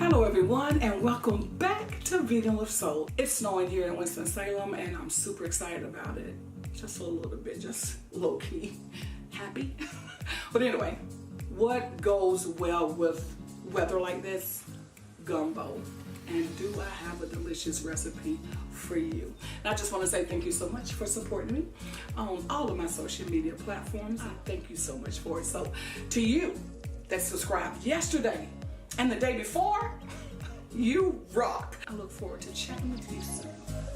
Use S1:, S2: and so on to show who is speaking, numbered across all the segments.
S1: Hello everyone and welcome back to Vegan with Soul. It's snowing here in Winston-Salem and I'm super excited about it. Just a little bit, just low key happy. But anyway, what goes well with weather like this? Gumbo. And do I have a delicious recipe for you? And I just want to say thank you so much for supporting me on all of my social media platforms. I thank you so much for it. So to you that subscribed yesterday and the day before, you rock. I look forward to chatting with you soon.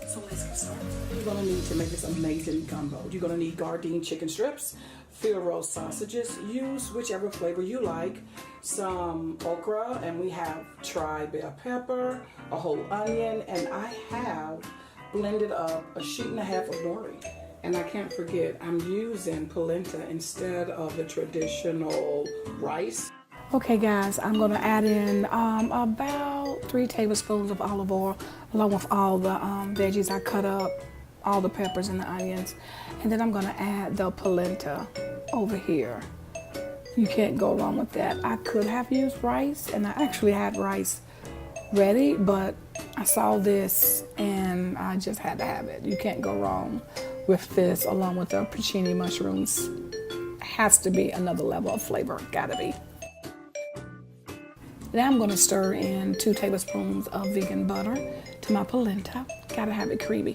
S1: So let's get started. You're gonna need to make this amazing gumbo. You're gonna need Gardein chicken strips, field roast sausages, use whichever flavor you like, some okra, and we have tri-bell pepper, a whole onion, and I have blended up a sheet and a half of nori. And I can't forget, I'm using polenta instead of the traditional rice. Okay guys, I'm gonna add in about 3 tablespoons of olive oil along with all the veggies I cut up, all the peppers and the onions. And then I'm gonna add the polenta over here. You can't go wrong with that. I could have used rice, and I actually had rice ready, but I saw this and I just had to have it. You can't go wrong with this along with the porcini mushrooms. Has to be another level of flavor, gotta be. Now I'm going to stir in 2 tablespoons of vegan butter to my polenta. Gotta have it creamy.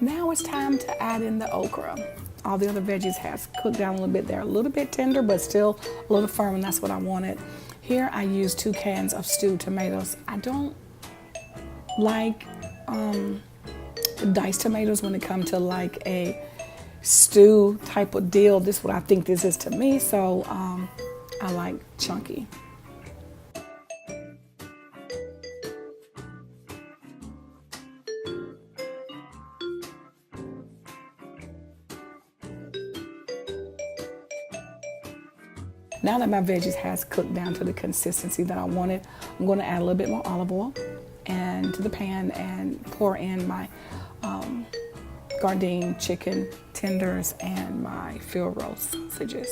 S1: Now it's time to add in the okra. All the other veggies has cooked down a little bit. They're a little bit tender, but still a little firm, and that's what I wanted. Here I use 2 cans of stewed tomatoes. I don't like diced tomatoes when it comes to like a stew type of deal. This is what I think this is to me, so I like chunky. Now that my veggies has cooked down to the consistency that I wanted, I'm going to add a little bit more olive oil and to the pan and pour in my Gardein chicken tenders and my field roast sausages.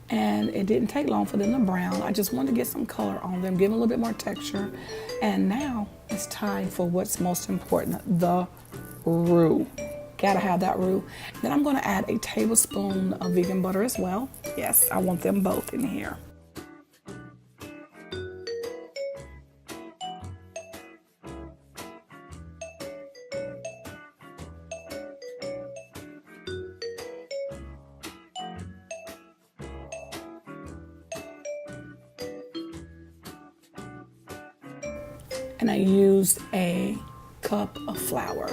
S1: And it didn't take long for them to brown. I just wanted to get some color on them, give them a little bit more texture. And now it's time for what's most important, the roux. Gotta have that roux. Then I'm gonna add a tablespoon of vegan butter as well. Yes, I want them both in here. And I used a cup of flour.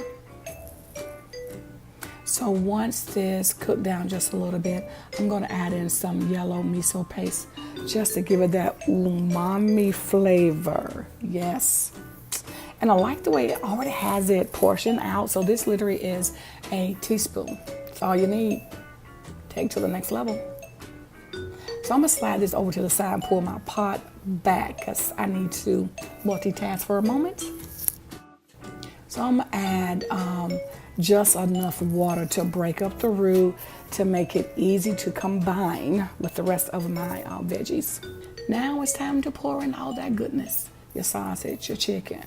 S1: So once this cooked down just a little bit, I'm going to add in some yellow miso paste just to give it that umami flavor. Yes. And I like the way it already has it portioned out. So this literally is a teaspoon. That's all you need. Take to the next level. So I'm going to slide this over to the side and pull my pot back because I need to multitask for a moment. So I'm going to add just enough water to break up the roux to make it easy to combine with the rest of my veggies. Now it's time to pour in all that goodness, your sausage, your chicken.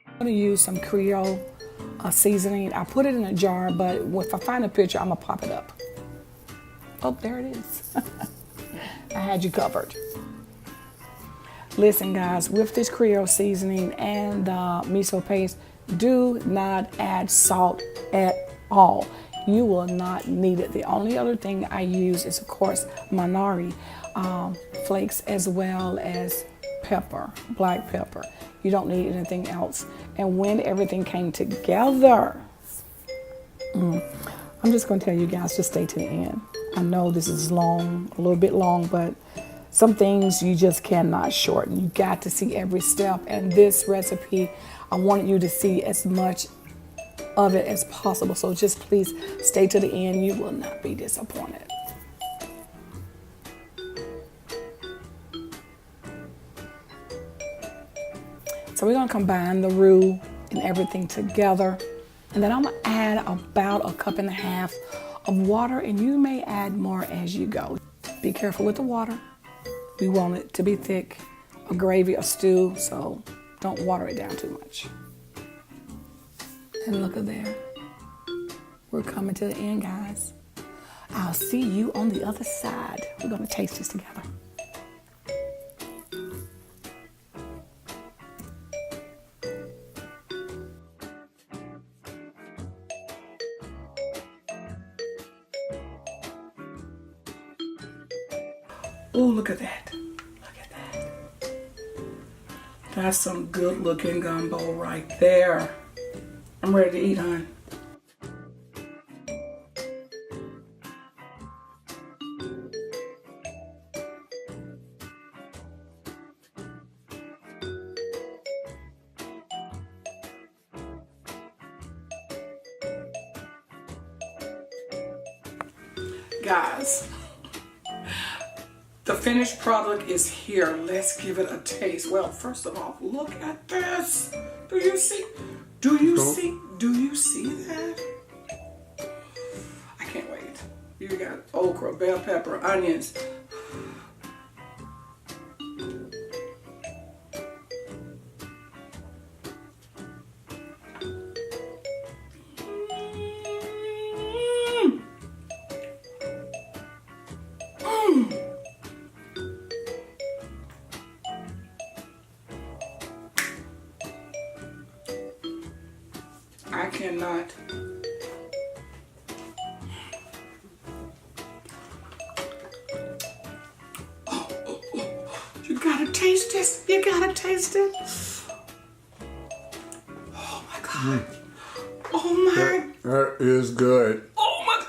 S1: I'm going to use some Creole seasoning. I put it in a jar, but if I find a picture, I'm going to pop it up. Oh, there it is. I had you covered. Listen guys, with this Creole seasoning and the miso paste, do not add salt at all. You will not need it. The only other thing I use is of course my nori flakes as well as pepper, black pepper. You don't need anything else. And when everything came together, I'm just going to tell you guys to stay to the end. I know this is long, a little bit long, but some things you just cannot shorten. You got to see every step. And this recipe, I wanted you to see as much of it as possible. So just please stay to the end. You will not be disappointed. So we're going to combine the roux and everything together. And then I'm gonna add about 1.5 cups of water, and you may add more as you go. Be careful with the water. We want it to be thick, a gravy, a stew, so don't water it down too much. And look at there. We're coming to the end, guys. I'll see you on the other side. We're gonna taste this together. Oh, look at that. Look at that. That's some good looking gumbo right there. I'm ready to eat, hon. Guys, the finished product is here. Let's give it a taste. Well, first of all, look at this. Do you see? Do you see? Do you see that? I can't wait. You got okra, bell pepper, onions. I cannot. You gotta taste this. You gotta taste it. Oh my God. Oh my.
S2: That is good.
S1: Oh my.